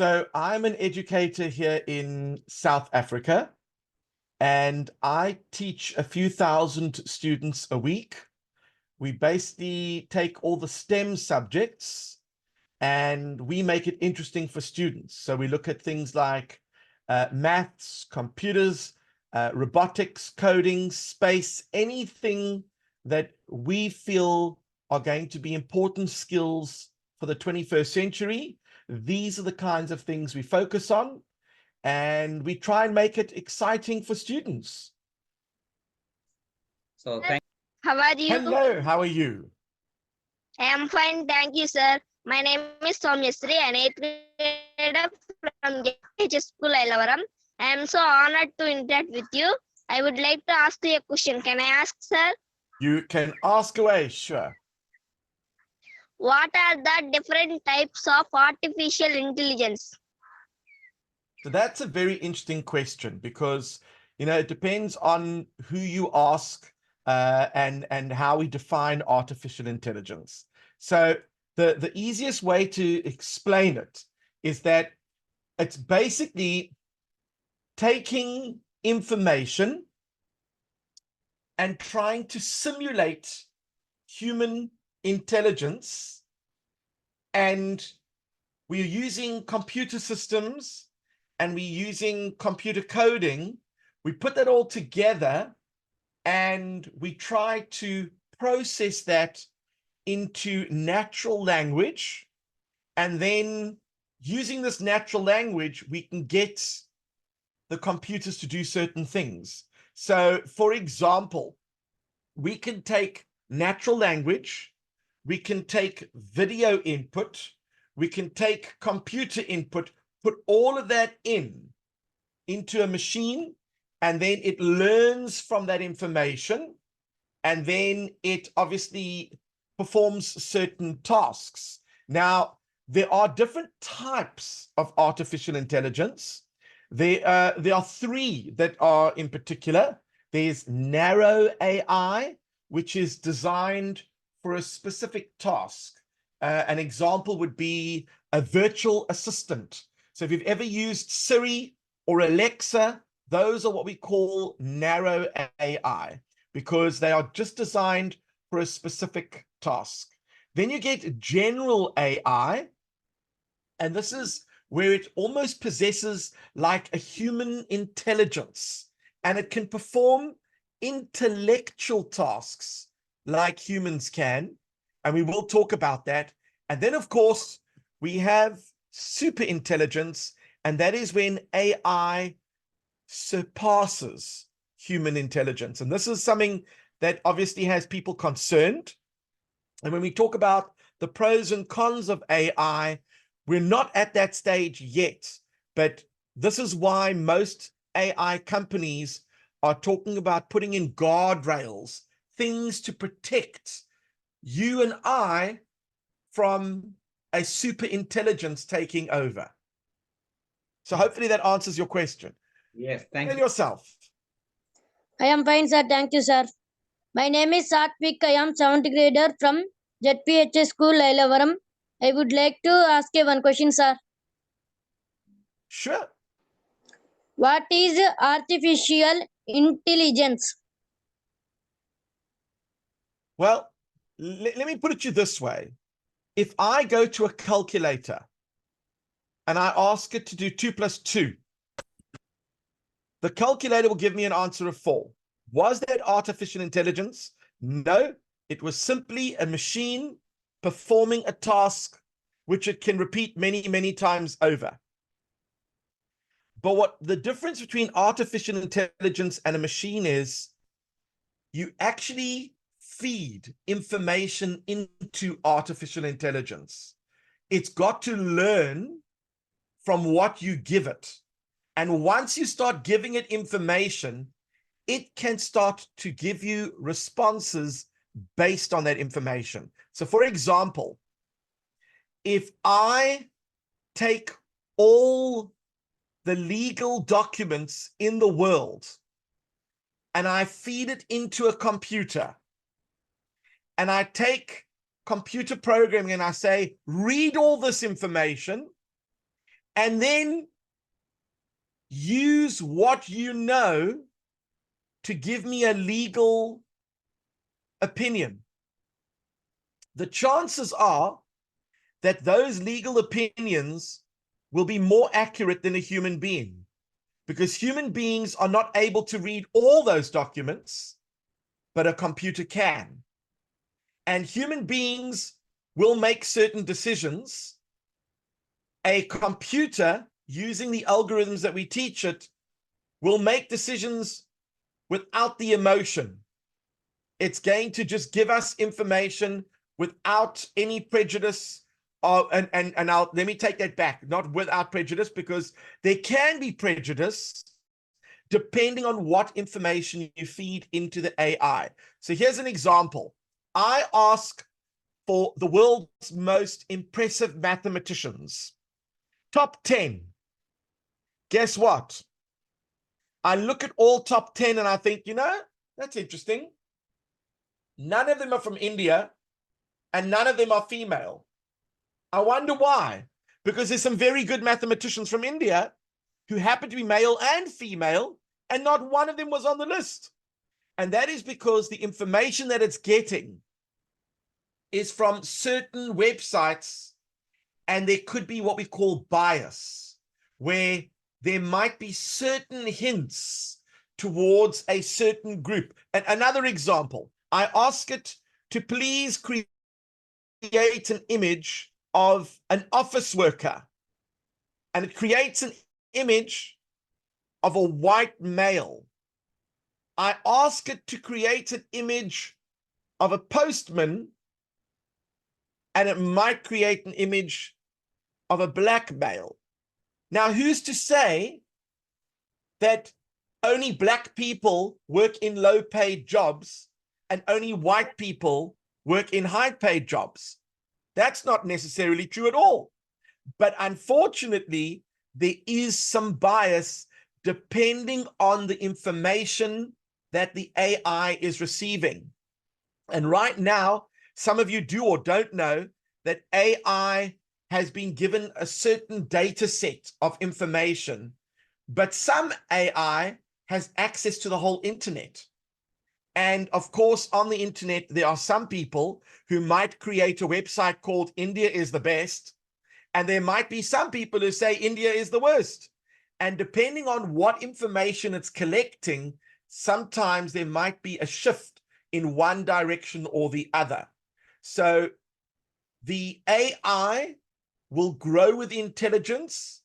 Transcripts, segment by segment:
So I'm an educator here in South Africa, and I teach a few thousand students a week. We basically take all the STEM subjects and we make it interesting for students. So we look at things like maths, computers, robotics, coding, space, anything that we feel are going to be important skills for the 21st century. These are the kinds of things we focus on, and we try and make it exciting for students. So How are you? Hello, how are you? I am fine, thank you, sir. My name is Somyasri, an 8th grader from Z.P.H.S Ilavaram. I am so honored to interact with you. I would like to ask you a question. Can I ask, sir? You can ask away, sure. What are the different types of artificial intelligence? So that's a very interesting question because, it depends on who you ask and how we define artificial intelligence. So the easiest way to explain it is that it's basically taking information and trying to simulate human intelligence, and we're using computer systems and we're using computer coding. We put that all together and we try to process that into natural language, and then using this natural language we can get the computers to do certain things. So for example, we can take natural language, we can take video input, we can take computer input, put all of that into a machine, and then it learns from that information, and then it obviously performs certain tasks. Now, there are different types of artificial intelligence. There are three that are in particular. There's narrow AI, which is designed for a specific task. An example would be a virtual assistant. So if you've ever used Siri or Alexa, those are what we call narrow AI, because they are just designed for a specific task. Then you get general AI, and this is where it almost possesses like a human intelligence, and it can perform intellectual tasks like humans can, and we will talk about that. And then, of course, we have super intelligence, and that is when AI surpasses human intelligence. And this is something that obviously has people concerned. And when we talk about the pros and cons of AI, we're not at that stage yet, but this is why most AI companies are talking about putting in guardrails, things to protect you and I from a super intelligence taking over. So hopefully that answers your question. yes, thank And you. yourself. I am fine, sir. Thank you, sir. My name is Satvik. I am 7th grader from Z.P.H.S School, Ilavaram. I would like to ask you one question, sir. Sure. What is artificial intelligence? Well, let me put it to you this way. If I go to a calculator and I ask it to do 2 plus 2, the calculator will give me an answer of 4. Was that artificial intelligence? No, it was simply a machine performing a task which it can repeat many, many times over. But what the difference between artificial intelligence and a machine is, you actually feed information into artificial intelligence. It's got to learn from what you give it. And once you start giving it information, it can start to give you responses based on that information. So for example, if I take all the legal documents in the world and I feed it into a computer, and I take computer programming and I say, read all this information and then use what you know to give me a legal opinion, the chances are that those legal opinions will be more accurate than a human being, because human beings are not able to read all those documents, but a computer can. And human beings will make certain decisions. A computer, using the algorithms that we teach it, will make decisions without the emotion. It's going to just give us information without any prejudice. And let me take that back, not without prejudice, because there can be prejudice depending on what information you feed into the AI. So here's an example. I ask for the world's most impressive mathematicians, top 10. Guess what? I look at all top 10 and I think, that's interesting. None of them are from India and none of them are female. I wonder why. Because there's some very good mathematicians from India who happen to be male and female, and not one of them was on the list. And that is because the information that it's getting is from certain websites, and there could be what we call bias, where there might be certain hints towards a certain group. And another example, I ask it to please create an image of an office worker, and it creates an image of a white male. I ask it to create an image of a postman, and it might create an image of a black male. Now, who's to say that only black people work in low-paid jobs and only white people work in high-paid jobs? That's not necessarily true at all. But unfortunately, there is some bias depending on the information that the AI is receiving. And right now, some of you do or don't know that AI has been given a certain data set of information, but some AI has access to the whole internet. And of course, on the internet, there are some people who might create a website called India is the best, and there might be some people who say India is the worst. And depending on what information it's collecting, sometimes there might be a shift in one direction or the other. So the AI will grow with intelligence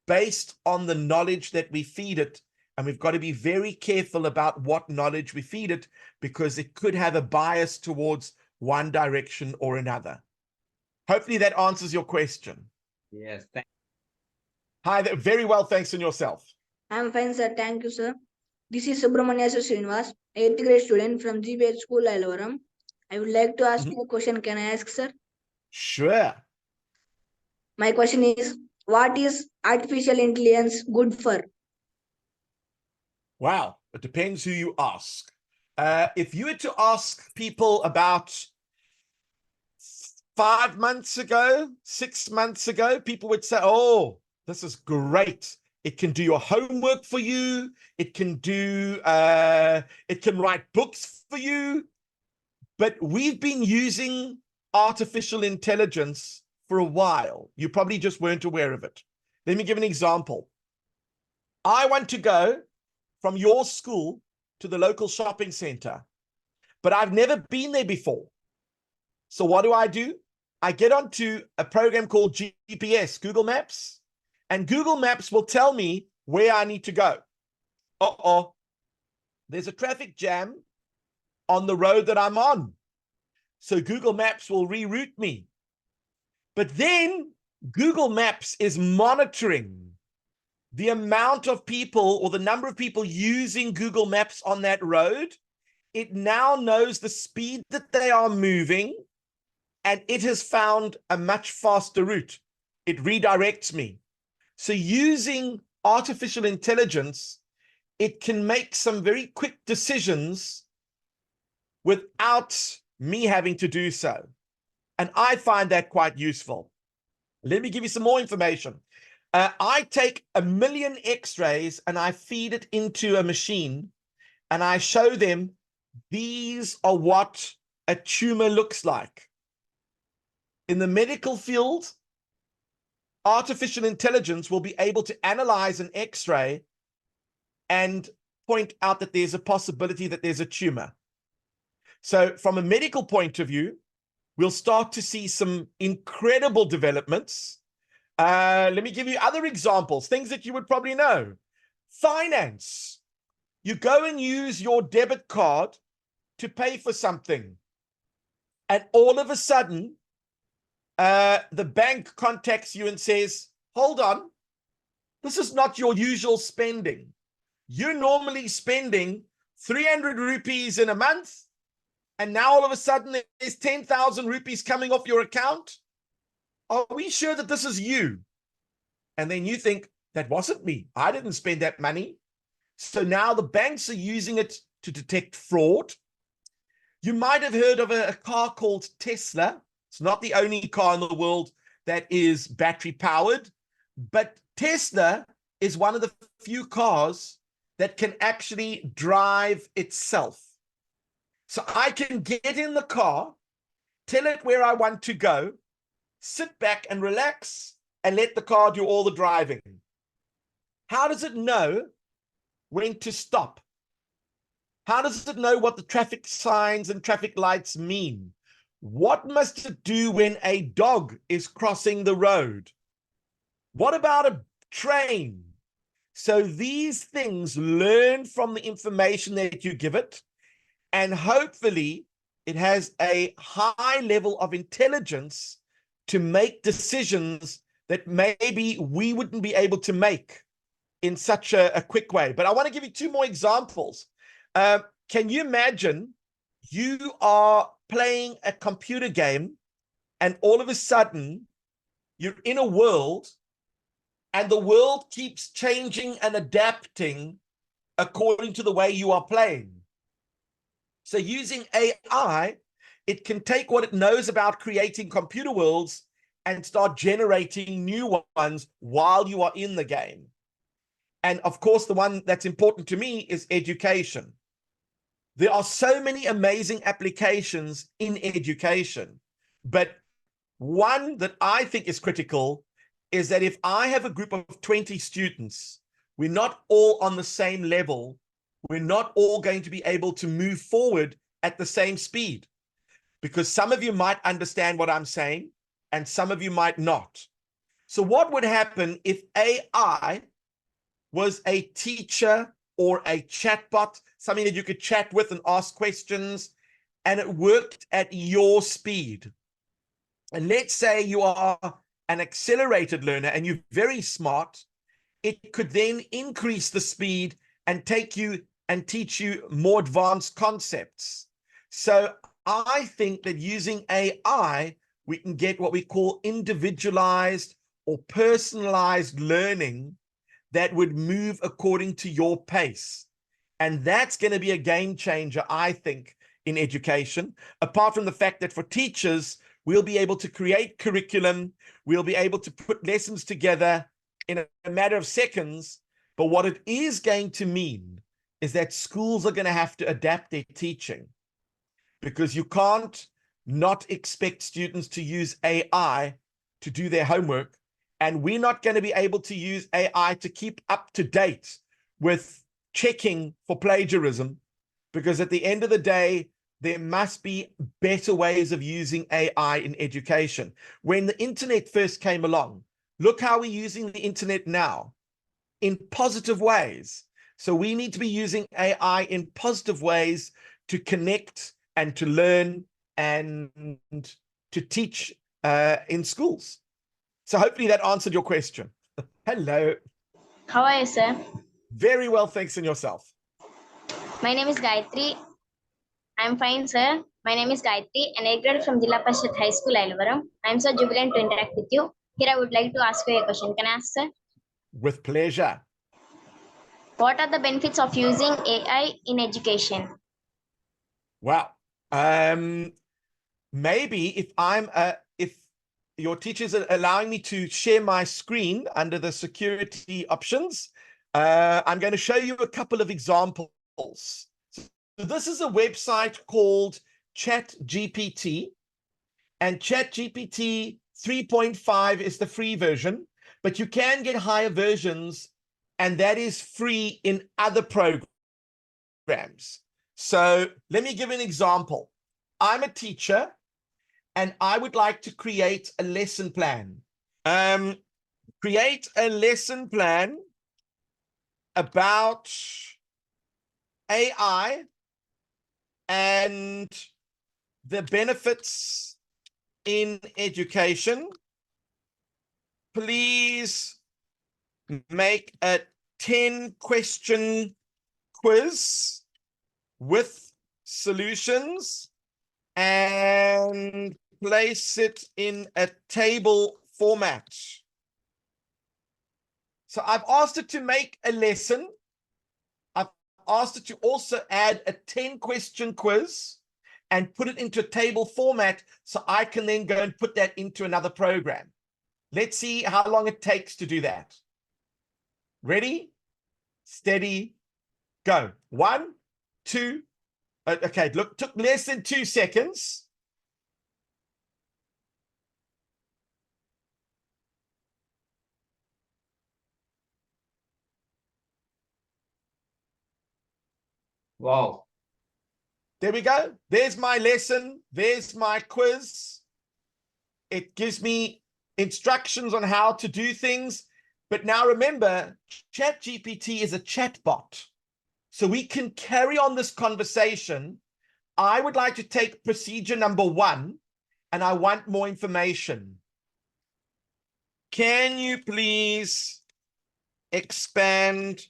based on the knowledge that we feed it. And we've got to be very careful about what knowledge we feed it, because it could have a bias towards one direction or another. Hopefully that answers your question. Yes. Hi there. Very well, thanks, and yourself. I'm fine, sir. Thank you, sir. This is Subramanya Srinivas, 8th grade student from Z.P.H.S Ilavaram. I would like to ask you a question. Can I ask, sir? Sure. My question is, what is artificial intelligence good for? Wow. It depends who you ask. If you were to ask people about 5 months ago, 6 months ago, people would say, oh, this is great. It can do your homework for you. It can write books for you. But we've been using artificial intelligence for a while. You probably just weren't aware of it. Let me give an example. I want to go from your school to the local shopping center, but I've never been there before. So what do? I get onto a program called GPS, Google Maps, and Google Maps will tell me where I need to go. There's a traffic jam on the road that I'm on. So Google Maps will reroute me. But then Google Maps is monitoring the amount of people or the number of people using Google Maps on that road. It now knows the speed that they are moving, and it has found a much faster route. It redirects me. So using artificial intelligence, it can make some very quick decisions without me having to do so. And I find that quite useful. Let me give you some more information. I take 1 million x-rays and I feed it into a machine and I show them these are what a tumor looks like. In the medical field, artificial intelligence will be able to analyze an x-ray and point out that there's a possibility that there's a tumor. So from a medical point of view, we'll start to see some incredible developments. Let me give you other examples, things that you would probably know. Finance. You go and use your debit card to pay for something. And all of a sudden, the bank contacts you and says, hold on, this is not your usual spending. You're normally spending 300 rupees in a month. And now all of a sudden there's 10,000 rupees coming off your account. Are we sure that this is you? And then you think, that wasn't me. I didn't spend that money. So now the banks are using it to detect fraud. You might have heard of a car called Tesla. It's not the only car in the world that is battery powered, but Tesla is one of the few cars that can actually drive itself. So I can get in the car, tell it where I want to go, sit back and relax, and let the car do all the driving. How does it know when to stop? How does it know what the traffic signs and traffic lights mean? What must it do when a dog is crossing the road? What about a train? So these things learn from the information that you give it, and hopefully it has a high level of intelligence to make decisions that maybe we wouldn't be able to make in such a quick way. But I want to give you two more examples. Can you imagine you are playing a computer game and all of a sudden you're in a world and the world keeps changing and adapting according to the way you are playing? So using AI, it can take what it knows about creating computer worlds and start generating new ones while you are in the game. And of course, the one that's important to me is education. There are so many amazing applications in education, but one that I think is critical is that if I have a group of 20 students, we're not all on the same level. We're not all going to be able to move forward at the same speed, because some of you might understand what I'm saying and some of you might not. So what would happen if AI was a teacher or a chatbot, something that you could chat with and ask questions, and it worked at your speed? And let's say you are an accelerated learner and you're very smart, it could then increase the speed and take you and teach you more advanced concepts. So I think that using AI, we can get what we call individualized or personalized learning that would move according to your pace. And that's going to be a game changer, I think, in education. Apart from the fact that for teachers, we'll be able to create curriculum, we'll be able to put lessons together in a matter of seconds. But what it is going to mean is that schools are going to have to adapt their teaching, because you can't not expect students to use AI to do their homework. And we're not going to be able to use AI to keep up to date with checking for plagiarism, because at the end of the day, there must be better ways of using AI in education. When the internet first came along, look how we're using the internet now, in positive ways. So we need to be using AI in positive ways to connect and to learn and to teach in schools. So hopefully that answered your question. Hello. How are you, sir? Very well, thanks, and yourself? My name is Gayatri. I'm fine, sir. My name is Gayatri, and I graduated from Z.P.H.S High School, Ilavaram. I'm so jubilant to interact with you. Here, I would like to ask you a question. Can I ask, sir? With pleasure. What are the benefits of using AI in education? Well, maybe if your teacher's allowing me to share my screen under the security options. I'm going to show you a couple of examples. So this is a website called ChatGPT, and ChatGPT 3.5 is the free version, but you can get higher versions, and that is free in other programs. So let me give an example. I'm a teacher, and I would like to create a lesson plan. Create a lesson plan about AI and the benefits in education. Please make a 10-question quiz with solutions and place it in a table format. So I've asked it to make a lesson. I've asked it to also add a 10-question quiz and put it into a table format so I can then go and put that into another program. Let's see how long it takes to do that. Ready, steady, go. 1, 2, okay, look, took less than 2 seconds. Wow. There we go. There's my lesson. There's my quiz. It gives me instructions on how to do things. But now remember, ChatGPT is a chatbot. So we can carry on this conversation. I would like to take procedure number 1, and I want more information. Can you please expand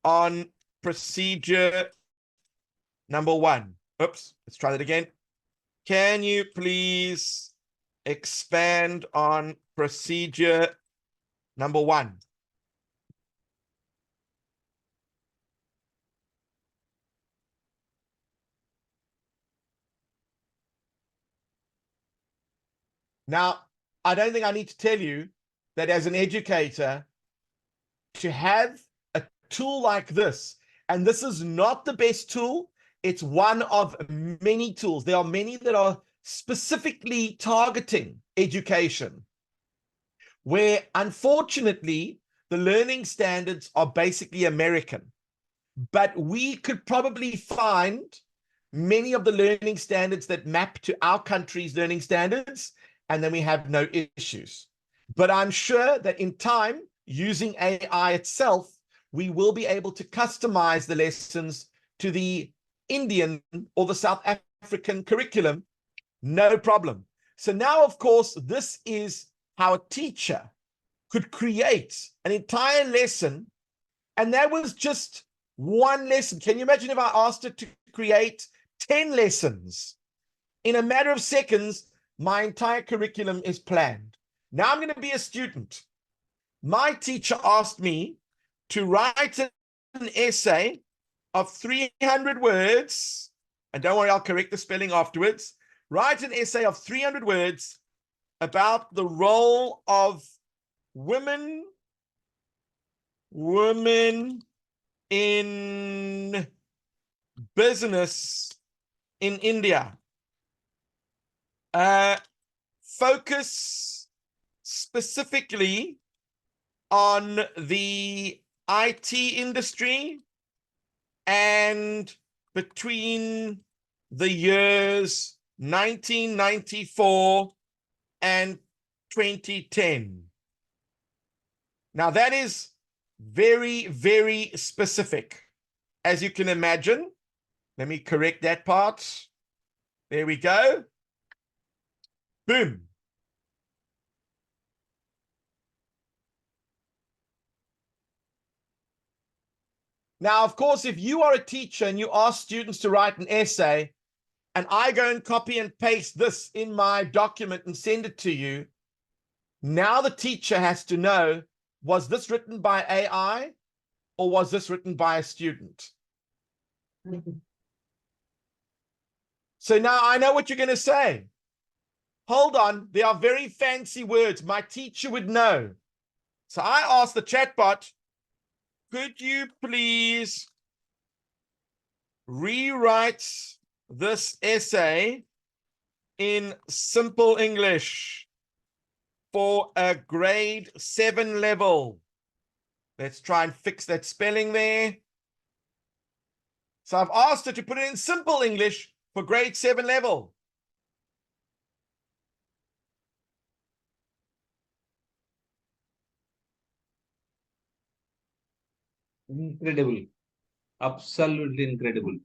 on procedure number 1? Oops, let's try that again. Can you please expand on procedure number 1? Now, I don't think I need to tell you that as an educator, to have a tool like this, and this is not the best tool, it's one of many tools. There are many that are specifically targeting education, where unfortunately the learning standards are basically American. But we could probably find many of the learning standards that map to our country's learning standards, and then we have no issues. But I'm sure that in time, using AI itself, we will be able to customize the lessons to the Indian or the South African curriculum, no problem. So now, of course, this is how a teacher could create an entire lesson, and that was just one lesson. Can you imagine if I asked it to create 10 lessons? In a matter of seconds, my entire curriculum is planned. Now I'm going to be a student. My teacher asked me to write an essay of 300 words, and don't worry, I'll correct the spelling afterwards. Write an essay of 300 words about the role of women in business in India. Focus specifically on the IT industry and between the years 1994 and 2010. Now that is very, very specific, as you can imagine. Let me correct that part. There we go. Boom. Now, of course, if you are a teacher and you ask students to write an essay, and I go and copy and paste this in my document and send it to you, now the teacher has to know, was this written by AI or was this written by a student? So now I know what you're going to say. hold on. There are very fancy words. My teacher would know. So I asked the chatbot, could you please rewrite this essay in simple English for a grade 7 level? Let's try and fix that spelling there. So I've asked her to put it in simple English for grade 7 level. Incredible. Absolutely incredible.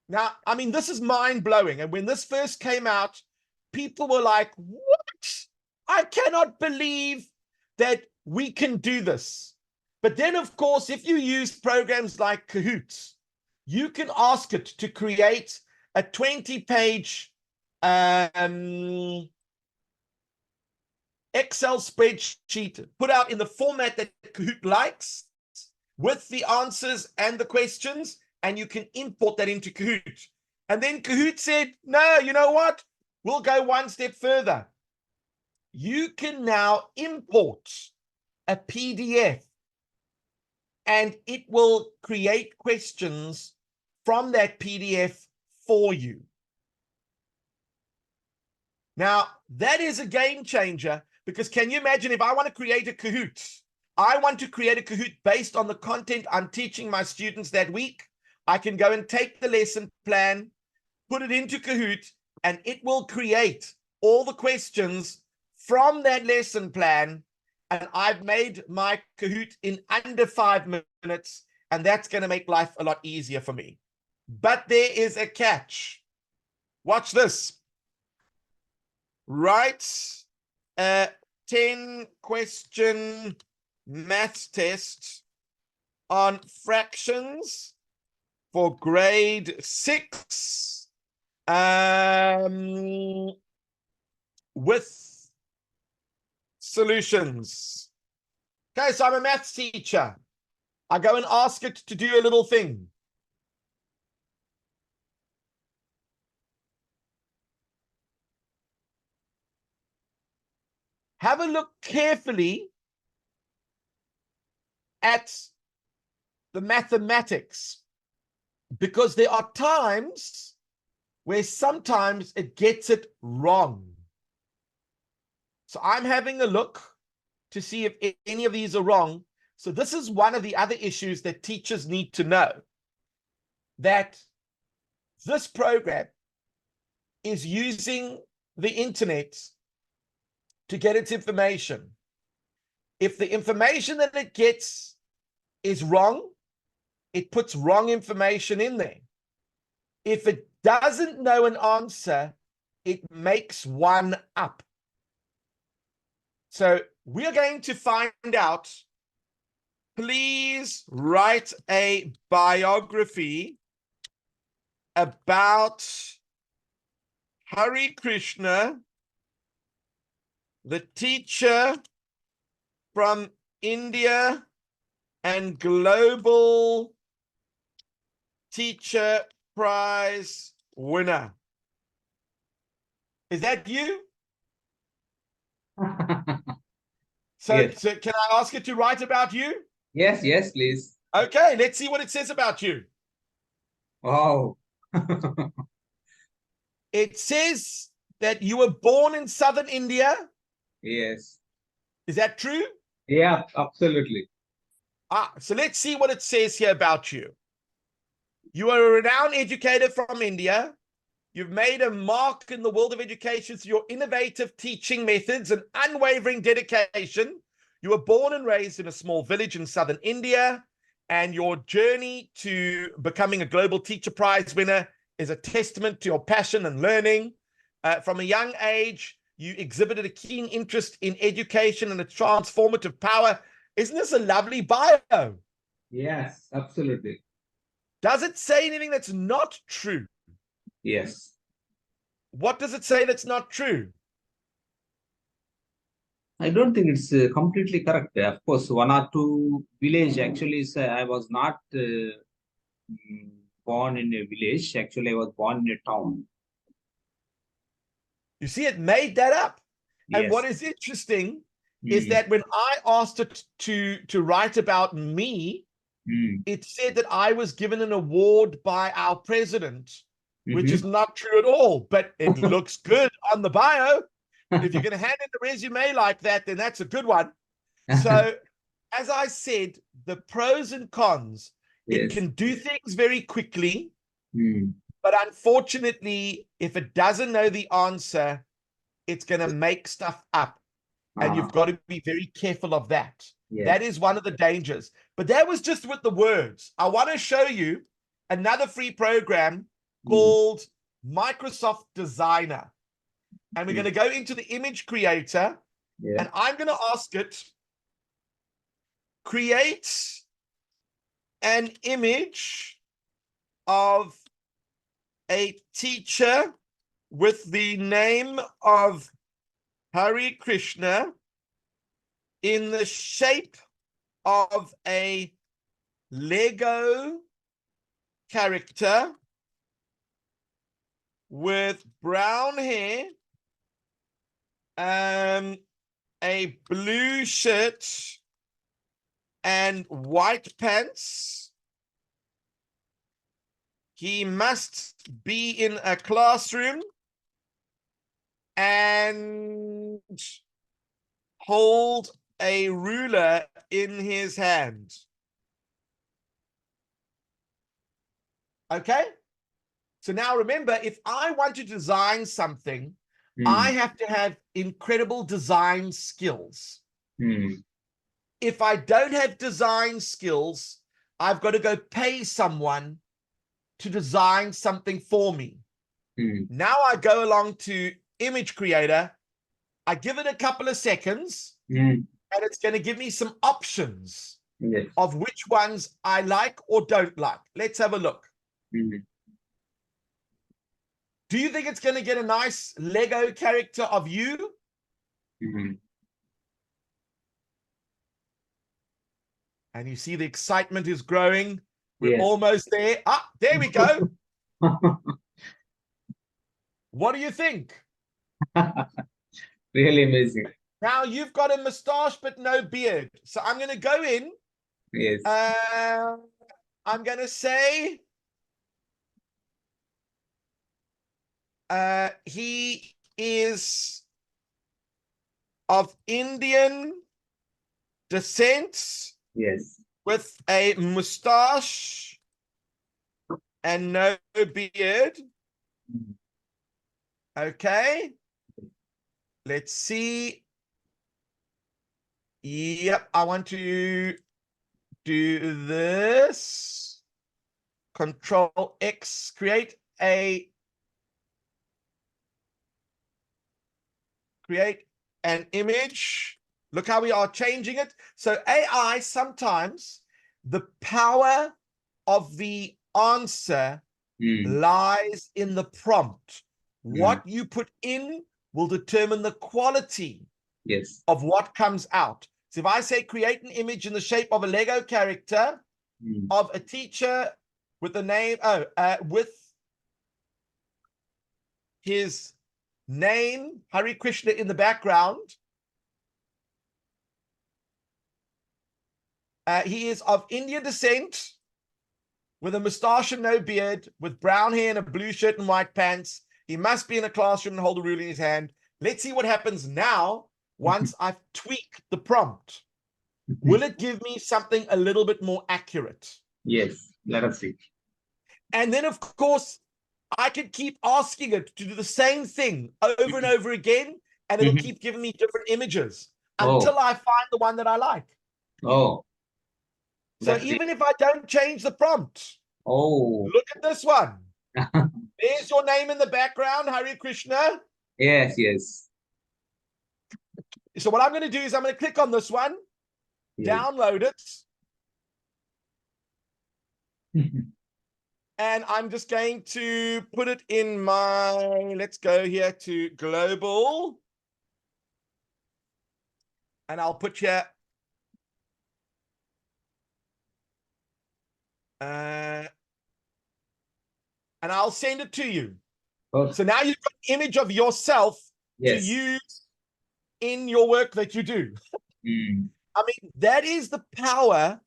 Now, I mean, this is mind-blowing. And when this first came out, people were like, what? I cannot believe that we can do this. But then, of course, if you use programs like Kahoot, you can ask it to create a 20-page Excel spreadsheet put out in the format that Kahoot likes, with the answers and the questions, and you can import that into Kahoot. And then Kahoot said, no, you know what? We'll go one step further. You can now import a PDF, and it will create questions from that PDF for you. Now, that is a game changer, because can you imagine if I want to create a Kahoot? I want to create a Kahoot based on the content I'm teaching my students that week. I can go and take the lesson plan, put it into Kahoot, and it will create all the questions from that lesson plan. And I've made my Kahoot in under 5 minutes, and that's going to make life a lot easier for me. But there is a catch. Watch this. Write a 10-question maths test on fractions for grade 6 with solutions. Okay, so I'm a maths teacher. I go and ask it to do a little thing. Have a look carefully at the mathematics, because there are times where sometimes it gets it wrong. So I'm having a look to see if any of these are wrong. So this is one of the other issues that teachers need to know, that this program is using the internet to get its information. If the information that it gets is wrong, it puts wrong information in there. If it doesn't know an answer, it makes one up. So we're going to find out. Please write a biography about Hari Krishna, the teacher from India and global teacher prize winner. Is that you? So, Yes. so can I ask it to write about you? Yes, yes, please. Okay, let's see what it says about you. Wow. It says that you were born in southern India. Yes. Is that true? Yeah, absolutely. So let's see what it says here about you. You are a renowned educator from India. You've made a mark in the world of education through your innovative teaching methods and unwavering dedication. You were born and raised in a small village in southern India, and your journey to becoming a global teacher prize winner is a testament to your passion and learning. From a young age, you exhibited a keen interest in education and its transformative power. Isn't this a lovely bio? Yes, absolutely. Does it say anything that's not true? Yes. What does it say that's not true? I don't think it's completely correct. Of course, one or two village actually is, I was not born in a village. Actually, I was born in a town. You see, it made that up. And Yes. what is interesting is that when I asked it to write about me, it said that I was given an award by our president, which is not true at all, but it looks good on the bio. If you're going to hand in the resume like that, then that's a good one. So, as I said, the pros and cons, it Yes. can do things very quickly, Mm. but unfortunately, if it doesn't know the answer, it's going to make stuff up. And you've got to be very careful of that. Yes. That is one of the dangers. But that was just with the words. I want to show you another free program called Microsoft Designer. And we're going to go into the image creator. Yeah. And I'm going to ask it, create an image of a teacher with the name of Hare Krishna in the shape of a Lego character with brown hair, a blue shirt and white pants. He must be in a classroom and hold a ruler in his hand. Okay? So now remember, if I want to design something, I have to have incredible design skills. If I don't have design skills, I've got to go pay someone to design something for me. Now I go along to Image Creator, I give it a couple of seconds, and it's going to give me some options of which ones I like or don't like. Let's have a look. Do you think it's going to get a nice Lego character of you? And you see the excitement is growing. We're almost there. Ah, there we go. What do you think? Really amazing. Now you've got a mustache but no beard. So I'm going to go in. Yes. I'm going to say he is of Indian descent. Yes. With a mustache and no beard. Okay. Let's see. Yep, I want to do this. Control X, create an image. Look how we are changing it. So AI, sometimes the power of the answer lies in the prompt. What you put in will determine the quality of what comes out. So if I say create an image in the shape of a Lego character of a teacher with the name, with his name, Hare Krishna, in the background. He is of Indian descent, with a mustache and no beard, with brown hair and a blue shirt and white pants. He must be in a classroom and hold a ruler in his hand. Let's see what happens now once I've tweaked the prompt. Will it give me something a little bit more accurate? Yes, let us see. And then, of course, I can keep asking it to do the same thing over and over again, and it'll keep giving me different images until I find the one that I like. Oh. So even if I don't change the prompt, look at this one. There's your name in the background, Hare Krishna. Yes, yes. So what I'm going to do is I'm going to click on this one, download it, and I'm just going to put it in my, let's go here to global, and I'll put here, and I'll send it to you. So now you've got an image of yourself to Yes. use in your work that you do. Mm. I mean, that is the power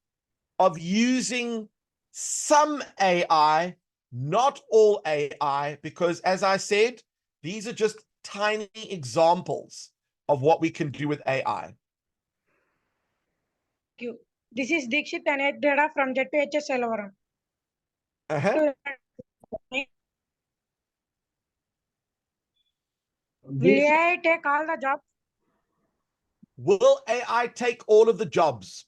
of using some AI, not all AI, because as I said, these are just tiny examples of what we can do with AI. Thank you. This is Dikshit and Edgrada from Z.P.H.S Ilavaram. Uh-huh. Will AI take all the jobs? Will AI take all of the jobs?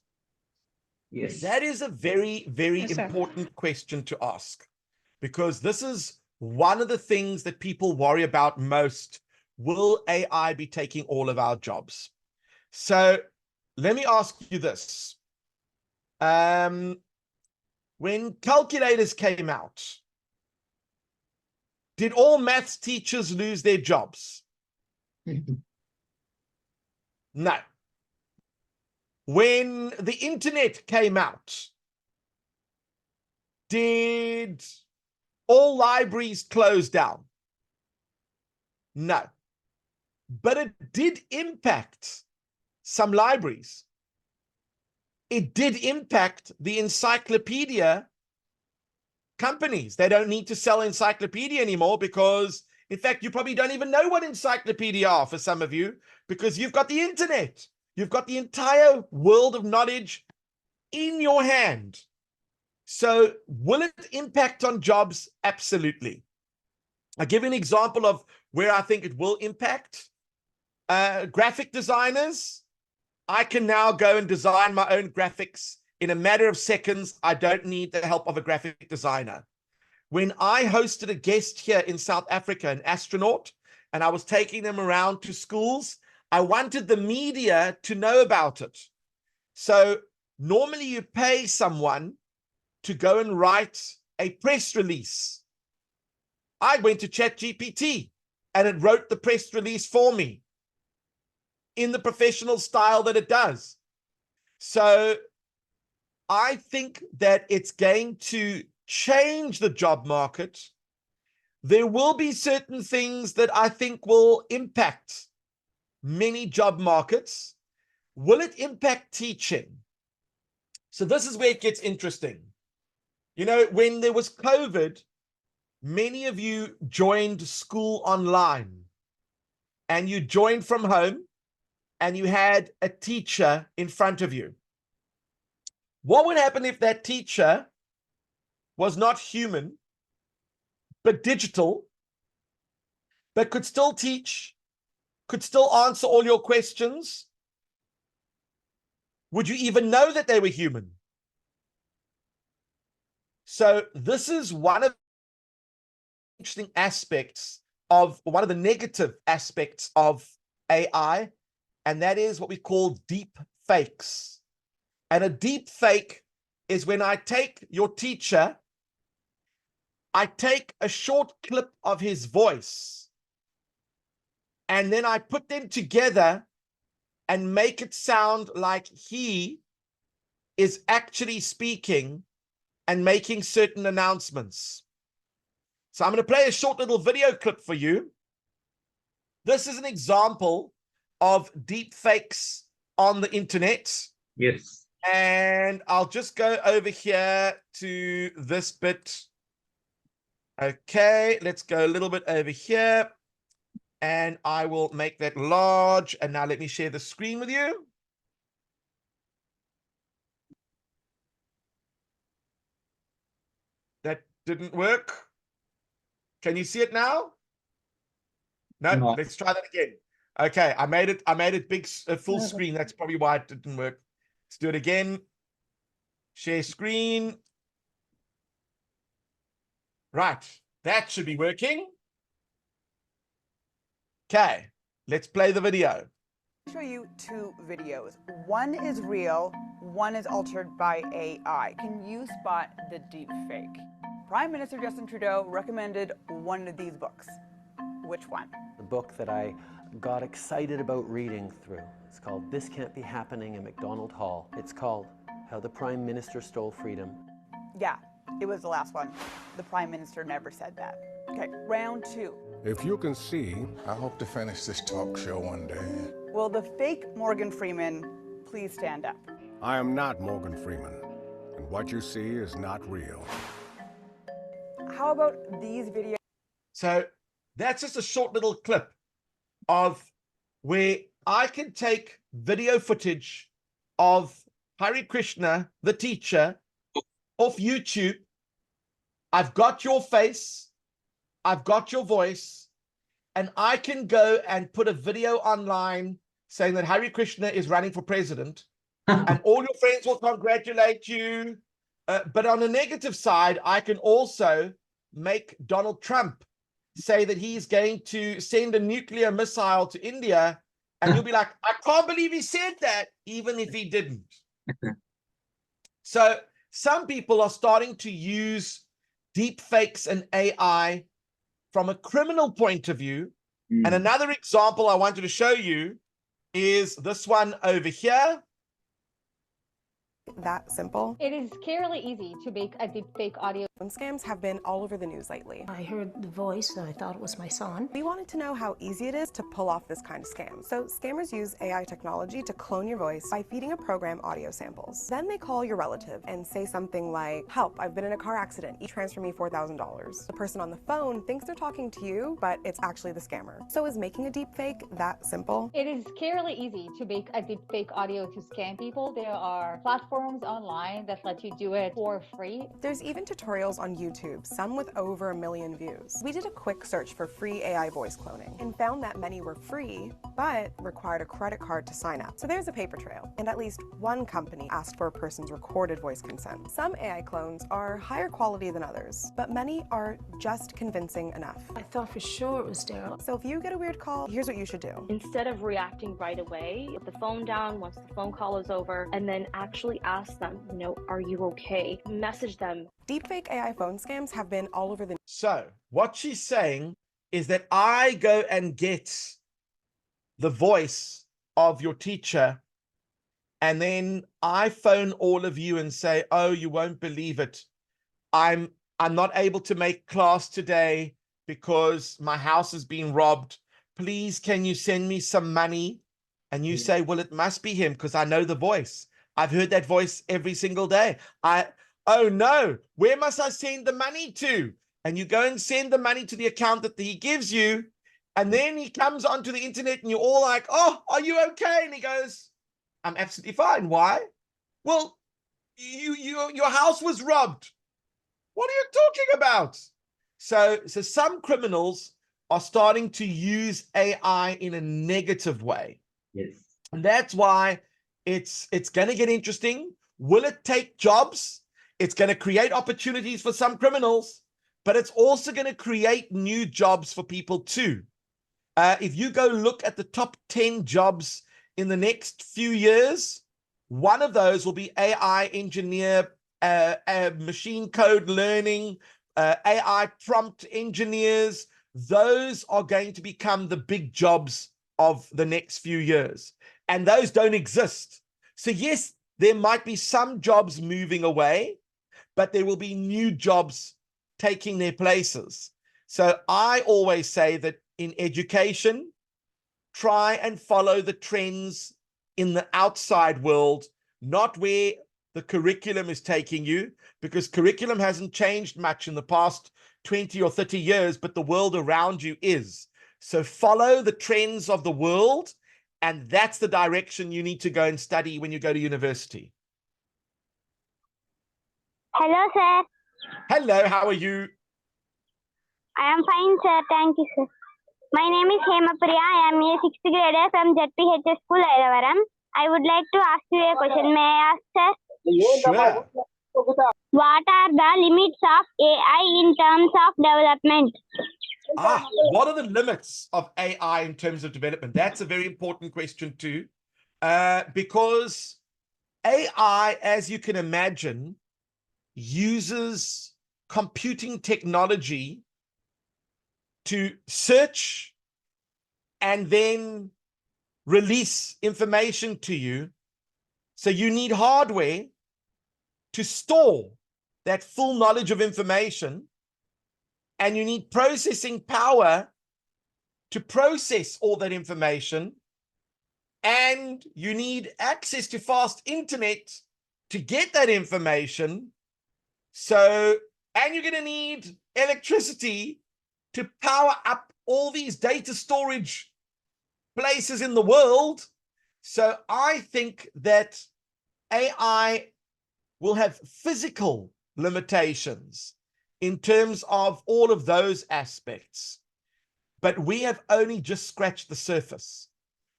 Yes. That is a very, very Yes, sir. important question to ask, because this is one of the things that people worry about most. Will AI be taking all of our jobs? So let me ask you this. When calculators came out, did all maths teachers lose their jobs? No. When the internet came out, did all libraries close down? No. But it did impact some libraries. It did impact the encyclopedia companies. They don't need to sell encyclopedia anymore because, in fact, you probably don't even know what encyclopedia are for some of you, because you've got the internet. You've got the entire world of knowledge in your hand. So will it impact on jobs? Absolutely. I'll give you an example of where I think it will impact. Graphic designers, I can now go and design my own graphics in a matter of seconds. I don't need the help of a graphic designer. When I hosted a guest here in South Africa, an astronaut, and I was taking them around to schools, I wanted the media to know about it. So normally you pay someone to go and write a press release. I went to ChatGPT and it wrote the press release for me in the professional style that it does. So I think that it's going to change the job market. There will be certain things that I think will impact many job markets. Will it impact teaching? So this is where it gets interesting. You know, when there was COVID, many of you joined school online and you joined from home and you had a teacher in front of you. What would happen if that teacher was not human, but digital, but could still teach, could still answer all your questions? Would you even know that they were human? So this is one of the interesting aspects of, one of the negative aspects of AI, and that is what we call deep fakes. And a deep fake is when I take your teacher, I take a short clip of his voice, and then I put them together and make it sound like he is actually speaking and making certain announcements. So I'm going to play a short little video clip for you. This is an example of deep fakes on the internet. Yes. And I'll just go over here to this bit. Okay, let's go a little bit over here. And I will make that large. And now let me share the screen with you. That didn't work. Can you see it now? No, No. let's try that again. Okay, I made it big, full screen. That's probably why it didn't work. Let's do it again. Share screen. Right, that should be working. Okay, let's play the video. Show you two videos. One is real, one is altered by AI. Can you spot the deep fake? Prime Minister Justin Trudeau recommended one of these books. Which one? The book that I got excited about reading through. It's called This Can't Be Happening in MacDonald Hall. It's called How the Prime Minister Stole Freedom. Yeah, it was the last one. The Prime Minister never said that. Okay, round two. If you can see, I hope to finish this talk show one day. Will the fake Morgan Freeman please stand up? I am not Morgan Freeman, and what you see is not real. How about these videos? So that's just a short little clip of where I can take video footage of Hare Krishna, the teacher, off YouTube. I've got your face, I've got your voice, and I can go and put a video online saying that Hare Krishna is running for president, and all your friends will congratulate you. But on the negative side, I can also make Donald Trump say that he's going to send a nuclear missile to India, and you'll be like, I can't believe he said that, even if he didn't. So some people are starting to use deep fakes and AI from a criminal point of view. And another example I wanted to show you is this one over here. That simple. It is scarily easy to make a deepfake audio. Phone scams have been all over the news lately. I heard the voice and I thought it was my son. We wanted to know how easy it is to pull off this kind of scam. So scammers use AI technology to clone your voice by feeding a program audio samples. Then they call your relative and say something like, help, I've been in a car accident. You transfer me $4,000. The person on the phone thinks they're talking to you, but it's actually the scammer. So is making a deepfake that simple? It is scarily easy to make a deepfake audio to scam people. There are platforms online that let you do it for free. There's even tutorials on YouTube, some with over 1 million views. We did a quick search for free AI voice cloning and found that many were free, but required a credit card to sign up. So there's a paper trail, and at least one company asked for a person's recorded voice consent. Some AI clones are higher quality than others, but many are just convincing enough. I thought for sure it was Daryl. So if you get a weird call, here's what you should do. Instead of reacting right away, put the phone down once the phone call is over, and then actually ask them, are you okay? Message them. Deepfake AI phone scams have been all over the news. So what she's saying is that I go and get the voice of your teacher, and then I phone all of you and say, oh, you won't believe it. I'm not able to make class today because my house has been robbed. Please, can you send me some money? And you say, well, it must be him because I know the voice. I've heard that voice every single day. Oh no, where must I send the money to? And you go and send the money to the account that he gives you. And then he comes onto the internet and you're all like, oh, are you okay? And he goes, I'm absolutely fine. Why? Well, your house was robbed. What are you talking about? So some criminals are starting to use AI in a negative way. Yes. And that's why it's going to get interesting. Will it take jobs? It's going to create opportunities for some criminals, but it's also going to create new jobs for people too. If you go look at the top 10 jobs in the next few years, one of those will be AI engineer, machine code learning, AI prompt engineers. Those are going to become the big jobs of the next few years. And those don't exist. So yes, there might be some jobs moving away, but there will be new jobs taking their places. So I always say that in education, try and follow the trends in the outside world, not where the curriculum is taking you, because curriculum hasn't changed much in the past 20 or 30 years, but the world around you is. So follow the trends of the world, and that's the direction you need to go and study when you go to university. Hello, sir. Hello, how are you? I am fine, sir. Thank you, sir. My name is Hemapriya. I am a 6th grader from Z.P.H.S School, Ilavaram. I would like to ask you a question. May I ask, sir? Sure. What are the limits of AI in terms of development? What are the limits of AI in terms of development? That's a very important question too, because AI, as you can imagine, uses computing technology to search and then release information to you. So you need hardware to store that full knowledge of information, and you need processing power to process all that information, and you need access to fast internet to get that information. So, and you're going to need electricity to power up all these data storage places in the world. So I think that AI will have physical limitations in terms of all of those aspects. But we have only just scratched the surface.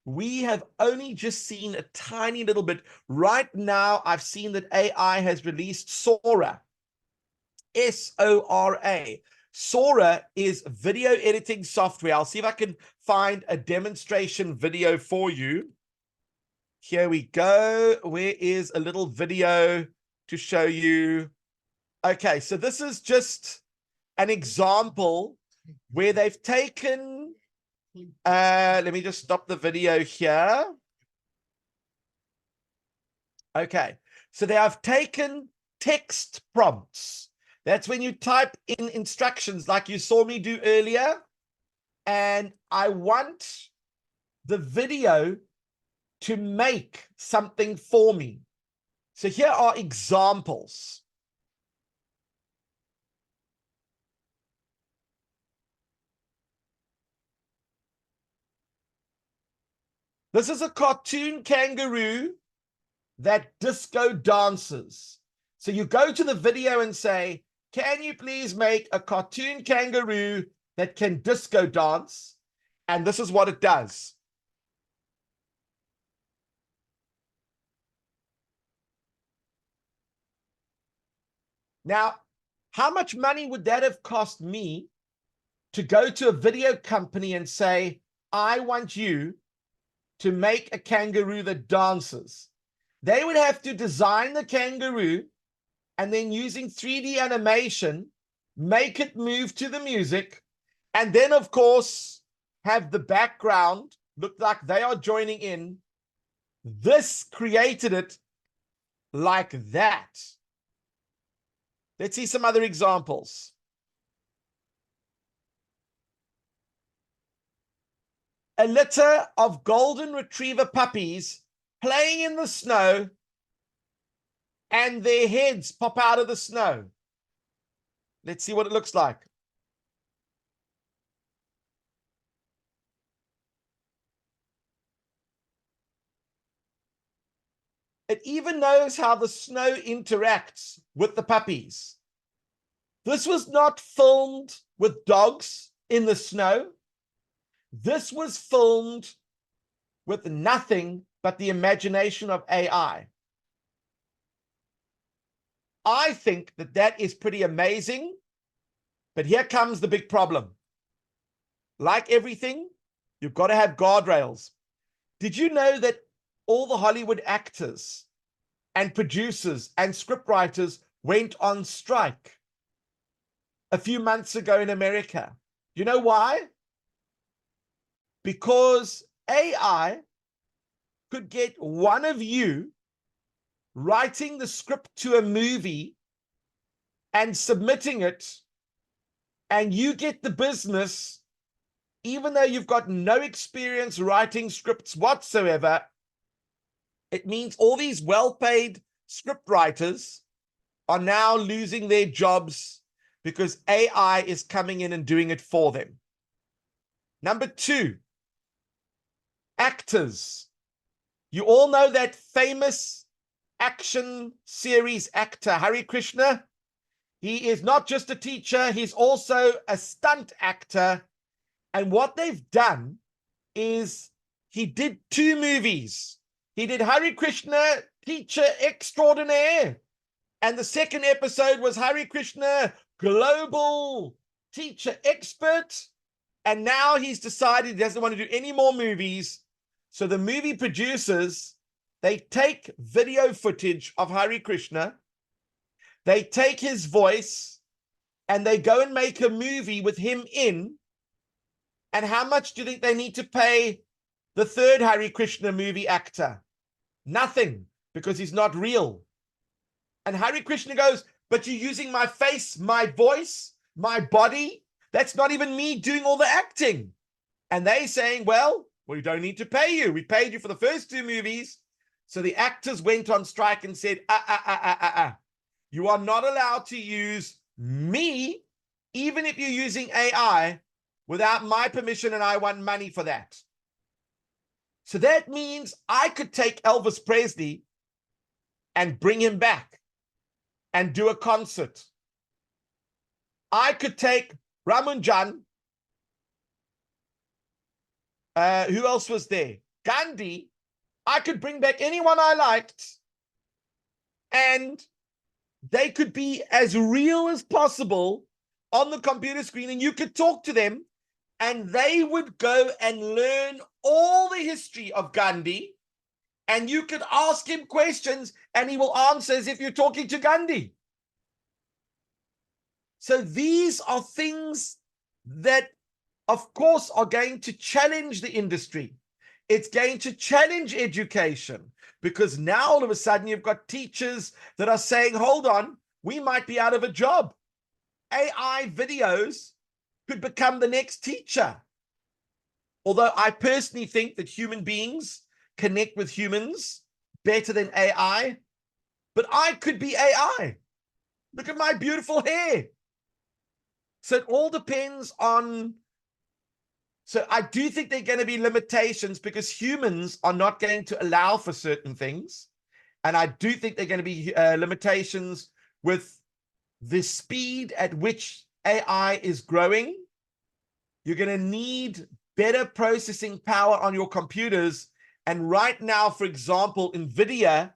We have only just seen a tiny little bit. Right now, I've seen that AI has released Sora. S-O-R-A. Sora is video editing software. I'll see if I can find a demonstration video for you. Here we go. Where is a little video to show you? Okay, so this is just an example where they've taken, let me just stop the video here. Okay, so they have taken text prompts. That's when you type in instructions like you saw me do earlier. And I want the video to make something for me. So here are examples. This is a cartoon kangaroo that disco dances. So you go to the video and say, can you please make a cartoon kangaroo that can disco dance? And this is what it does. Now, how much money would that have cost me to go to a video company and say, I want you to make a kangaroo that dances? They would have to design the kangaroo and then using 3D animation, make it move to the music, and then, of course, have the background look like they are joining in. This created it like that. Let's see some other examples. A litter of golden retriever puppies playing in the snow, and their heads pop out of the snow. Let's see what it looks like. It even knows how the snow interacts with the puppies. This was not filmed with dogs in the snow. This was filmed with nothing but the imagination of AI. I think that that is pretty amazing, but here comes the big problem. Like everything, you've got to have guardrails. Did you know that all the Hollywood actors and producers and scriptwriters went on strike a few months ago in America? You know why? Because AI could get one of you writing the script to a movie and submitting it, and you get the business, even though you've got no experience writing scripts whatsoever. It means all these well-paid script writers are now losing their jobs because AI is coming in and doing it for them. Number two, actors. You all know that famous action series actor, Hari Krishna. He is not just a teacher, he's also a stunt actor. And what they've done is he did 2 movies. He did Hari Krishna, Teacher Extraordinaire. And the second episode was Hari Krishna, Global Teacher Expert. And now he's decided he doesn't want to do any more movies. So the movie producers, they take video footage of Hari Krishna, they take his voice, and they go and make a movie with him in. And how much do you think they need to pay the third Hari Krishna movie actor? Nothing, because he's not real. And Hari Krishna goes, but you're using my face, my voice, my body. That's not even me doing all the acting. And they saying, well, we don't need to pay you. We paid you for the first 2 movies. So the actors went on strike and said, you are not allowed to use me, even if you're using AI, without my permission, and I want money for that. So that means I could take Elvis Presley and bring him back and do a concert. I could take Ramunjan. Who else was there? Gandhi. I could bring back anyone I liked, and they could be as real as possible on the computer screen, and you could talk to them, and they would go and learn all the history of Gandhi, and you could ask him questions, and he will answer as if you're talking to Gandhi. So these are things that, of course, are going to challenge the industry. It's going to challenge education, because now all of a sudden you've got teachers that are saying, hold on, we might be out of a job. AI videos could become the next teacher. Although I personally think that human beings connect with humans better than AI, but I could be AI. Look at my beautiful hair. So it all depends on. So I do think there are going to be limitations, because humans are not going to allow for certain things. And I do think there are going to be limitations with the speed at which AI is growing. You're going to need better processing power on your computers. And right now, for example, NVIDIA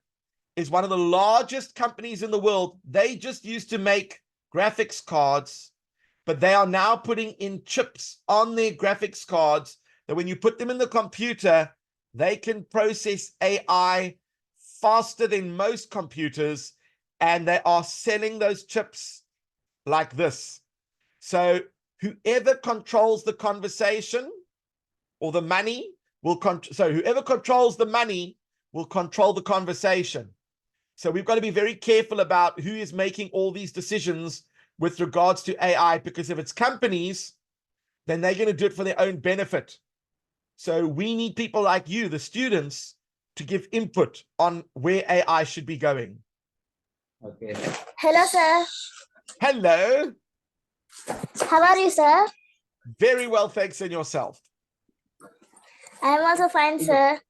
is one of the largest companies in the world. They just used to make graphics cards, but they are now putting in chips on their graphics cards that when you put them in the computer, they can process AI faster than most computers, and they are selling those chips like this. So whoever controls the conversation or the money will whoever controls the money will control the conversation. So we've got to be very careful about who is making all these decisions with regards to AI, because if it's companies, then they're going to do it for their own benefit. So we need people like you, the students, to give input on where AI should be going. Okay. Hello, sir. Hello. How are you, sir? Very well, thanks, and yourself? I am also fine, sir.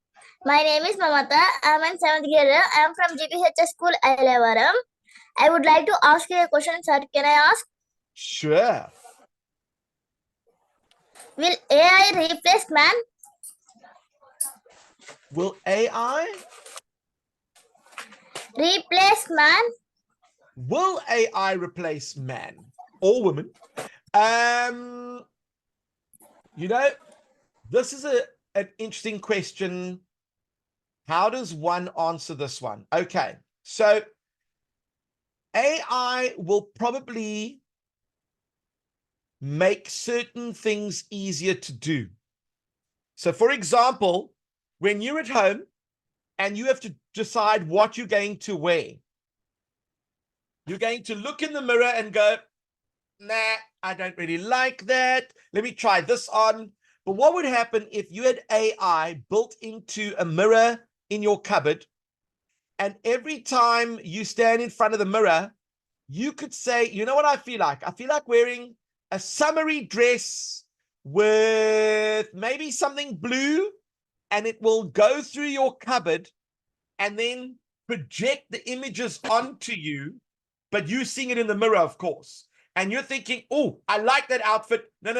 My name is Mamata. I am in 7th grade. I am from Z.P.H.S School, Ilavaram. I would like to ask you a question, sir. Can I ask? Sure. Will AI replace man? Will AI replace man? Will AI replace man or woman? You know, this is an interesting question. How does one answer this one? Okay, so AI will probably make certain things easier to do. So, for example, when you're at home and you have to decide what you're going to wear, you're going to look in the mirror and go, nah, I don't really like that. Let me try this on. But what would happen if you had AI built into a mirror in your cupboard, and every time you stand in front of the mirror, you could say, you know what I feel like? I feel like wearing a summery dress with maybe something blue, and it will go through your cupboard and then project the images onto you, but you seeing it in the mirror, of course. And you're thinking, oh, I like that outfit. No.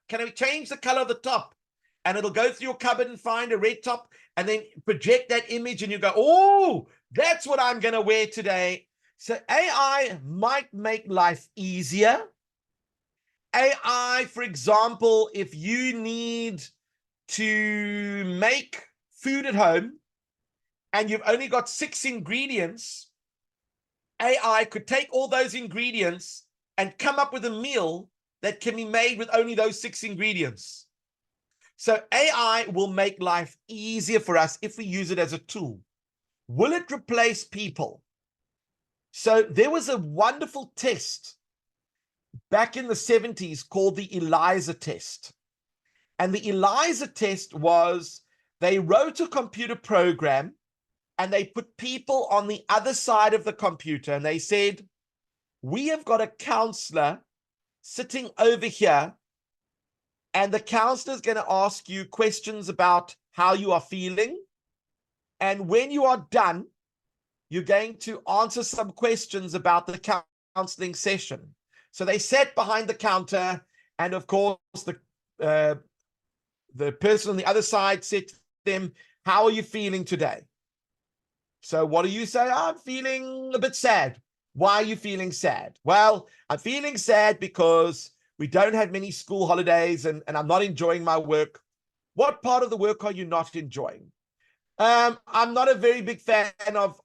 Can I change the color of the top? And it'll go through your cupboard and find a red top and then project that image, and you go, oh, that's what I'm going to wear today. So AI might make life easier. AI, for example, if you need to make food at home and you've only got 6 ingredients, AI could take all those ingredients and come up with a meal that can be made with only those 6 ingredients. So AI will make life easier for us if we use it as a tool. Will it replace people? So there was a wonderful test back in the 70s called the ELIZA test. And the ELIZA test was they wrote a computer program and they put people on the other side of the computer and they said, we have got a counselor sitting over here and the counselor is going to ask you questions about how you are feeling. And when you are done, you're going to answer some questions about the counseling session. So they sat behind the counter, and of course, the person on the other side said to them, how are you feeling today? So what do you say? I'm feeling a bit sad. Why are you feeling sad? Well, I'm feeling sad because we don't have many school holidays and I'm not enjoying my work. What part of the work are you not enjoying? I'm not a very big fan of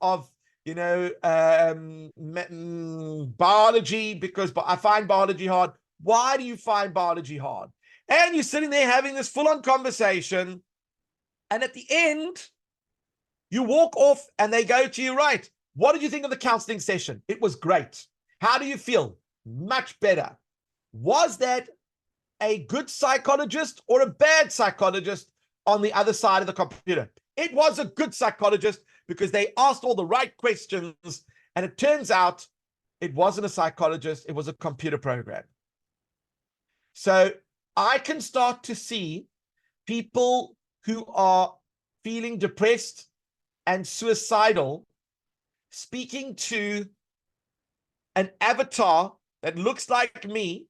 biology because I find biology hard. Why do you find biology hard? And you're sitting there having this full-on conversation. And at the end, you walk off and they go to you, right, what did you think of the counseling session? It was great. How do you feel? Much better. Was that a good psychologist or a bad psychologist on the other side of the computer? It was a good psychologist because they asked all the right questions, and it turns out it wasn't a psychologist, it was a computer program. So I can start to see people who are feeling depressed and suicidal speaking to an avatar that looks like me,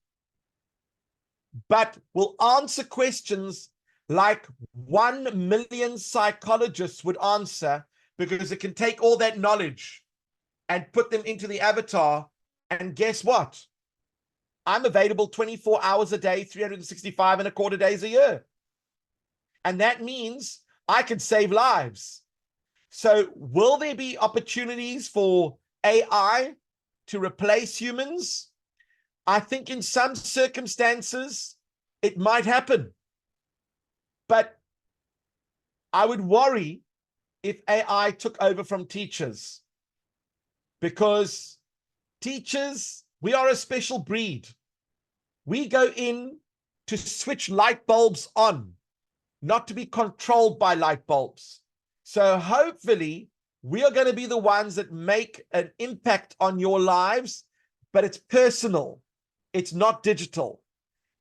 but will answer questions like 1 million psychologists would answer, because it can take all that knowledge and put them into the avatar. And guess what? I'm available 24 hours a day, 365 and a quarter days a year. And that means I can save lives. So will there be opportunities for AI to replace humans? I think in some circumstances it might happen. But I would worry if AI took over from teachers, because teachers, we are a special breed. We go in to switch light bulbs on, not to be controlled by light bulbs. So hopefully we are going to be the ones that make an impact on your lives, but it's personal. It's not digital.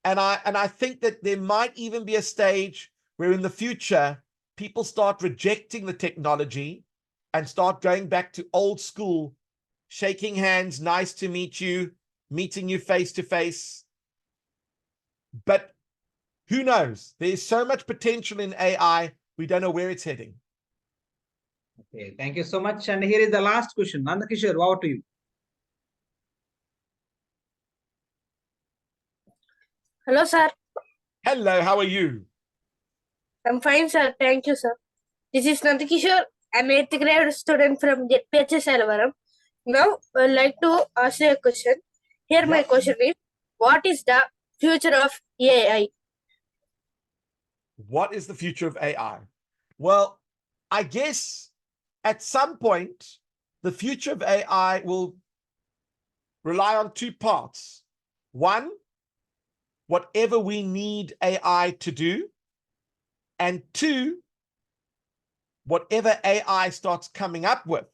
And I think that there might even be a stage where in the future, people start rejecting the technology and start going back to old school, shaking hands, nice to meet you, meeting you face to face. But who knows? There's so much potential in AI, we don't know where it's heading. Okay, thank you so much. And here is the last question. Nandakishore, over to you. Hello, sir. Hello, how are you? I'm fine, sir. Thank you, sir. This is Nandakishore. I'm 8th grade student from Z.P.H.S Ilavaram. Now, I'd like to ask you a question. Here, my question is, what is the future of AI? What is the future of AI? Well, I guess at some point, the future of AI will rely on two parts. One, whatever we need AI to do. And two, whatever AI starts coming up with.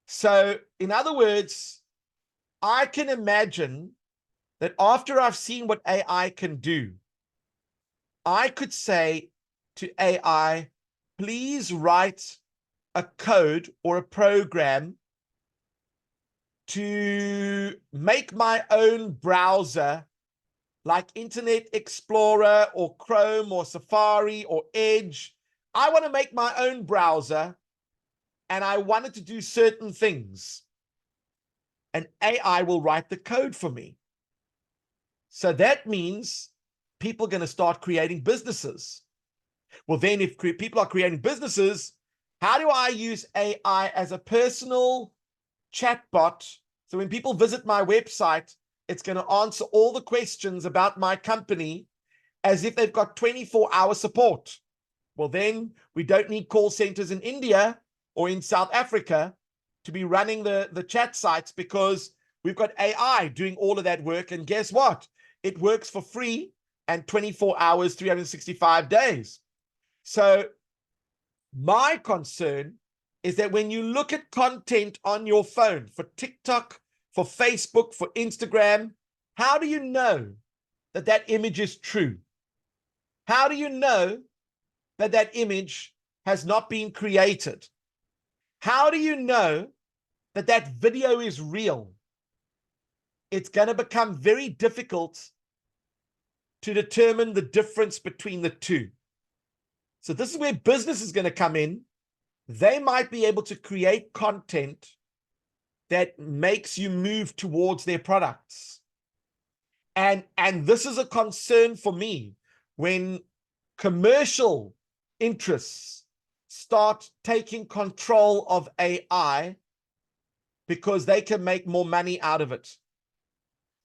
So in other words, I can imagine that after I've seen what AI can do, I could say to AI, please write a code or a program to make my own browser like Internet Explorer or Chrome or Safari or Edge. I want to make my own browser and I wanted to do certain things. And AI will write the code for me. So that means people are going to start creating businesses. Well, then if people are creating businesses, how do I use AI as a personal chatbot? So when people visit my website, it's going to answer all the questions about my company as if they've got 24-hour support. Well, then we don't need call centers in India or in South Africa to be running the chat sites, because we've got AI doing all of that work. And guess what? It works for free and 24 hours, 365 days. So my concern is that when you look at content on your phone for TikTok, for Facebook, for Instagram, how do you know that that image is true? How do you know that that image has not been created? How do you know that that video is real? It's going to become very difficult to determine the difference between the two. So this is where business is going to come in. They might be able to create content that makes you move towards their products. And this is a concern for me when commercial interests start taking control of AI because they can make more money out of it.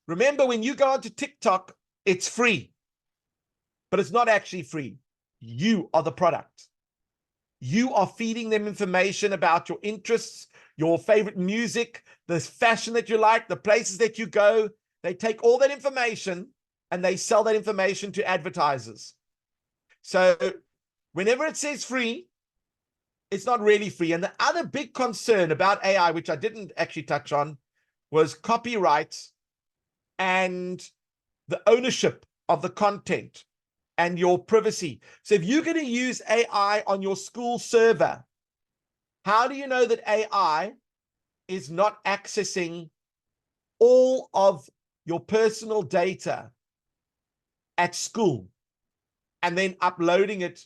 Remember, when you go onto TikTok, it's free, but it's not actually free. You are the product. You are feeding them information about your interests, your favorite music, the fashion that you like, the places that you go. They take all that information and they sell that information to advertisers. So whenever it says free, it's not really free. And the other big concern about AI, which I didn't actually touch on, was copyright and the ownership of the content and your privacy. So if you're going to use AI on your school server, how do you know that AI is not accessing all of your personal data at school and then uploading it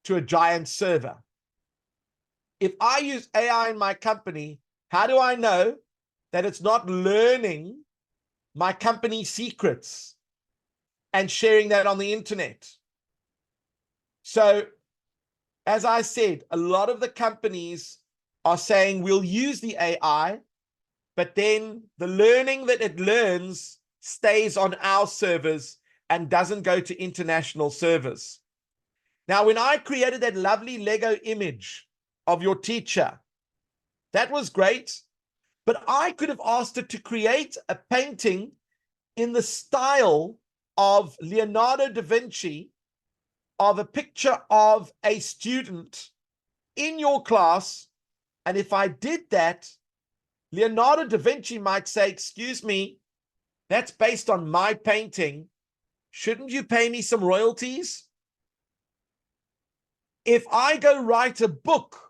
to a giant server? If I use AI in my company, how do I know that it's not learning my company secrets and sharing that on the internet? So, as I said, a lot of the companies are saying we'll use the AI, but then the learning that it learns stays on our servers and doesn't go to international servers. Now, when I created that lovely Lego image of your teacher, that was great, but I could have asked it to create a painting in the style of Leonardo da Vinci of a picture of a student in your class. And if I did that, Leonardo da Vinci might say, excuse me, that's based on my painting. Shouldn't you pay me some royalties? If I go write a book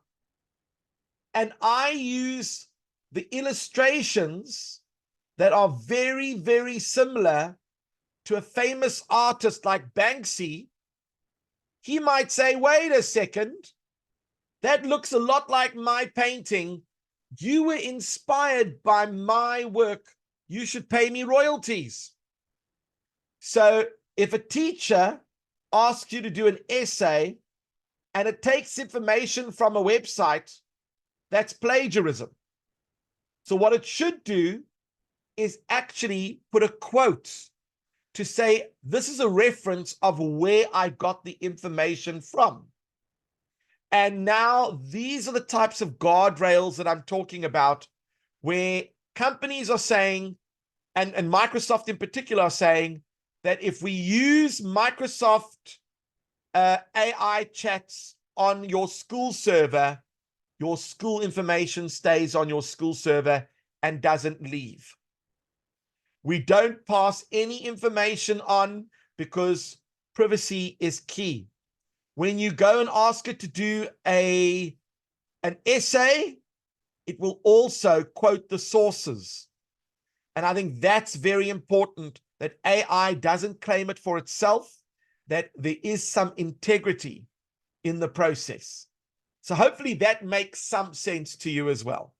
and I use the illustrations that are very, very similar to a famous artist like Banksy, he might say, wait a second, that looks a lot like my painting. You were inspired by my work. You should pay me royalties. So if a teacher asks you to do an essay and it takes information from a website, that's plagiarism. So what it should do is actually put a quote to say, this is a reference of where I got the information from. And now these are the types of guardrails that I'm talking about, where companies are saying, and Microsoft in particular are saying, that if we use Microsoft AI chats on your school server, your school information stays on your school server and doesn't leave. We don't pass any information on because privacy is key. When you go and ask it to do an essay, it will also quote the sources. And I think that's very important, that AI doesn't claim it for itself, that there is some integrity in the process. So hopefully that makes some sense to you as well.